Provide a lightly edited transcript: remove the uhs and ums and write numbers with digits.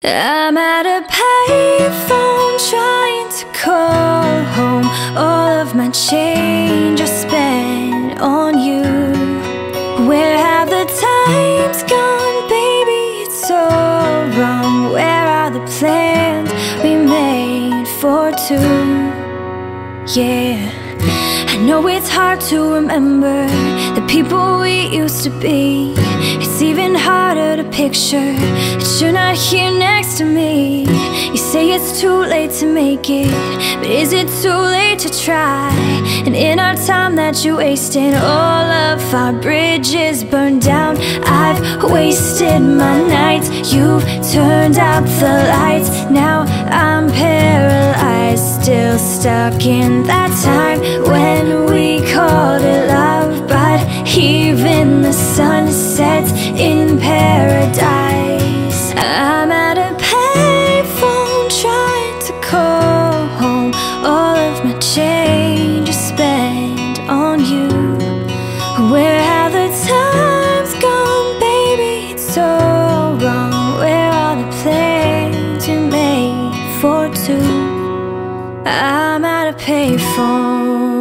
I'm at a payphone trying to call home. All of my change I spent on you. Where have the times gone, baby? It's so wrong. Where are the plans we made for two? Yeah, I know it's hard to remember the people we used to be. It's even harder to picture that you're not here next to me. You say it's too late to make it, but is it too late to try? And in our time that you wasted, all of our bridges burned down. I've wasted my nights, you've turned out the lights. Now I'm paralyzed, still stuck in that time when we called it love. But even the sun sets in paradise. I'm at a payphone trying to call home. All of my change I spent on you. Where have the times gone, baby? It's so wrong. Where are the plans you made for two? I'm at a payphone.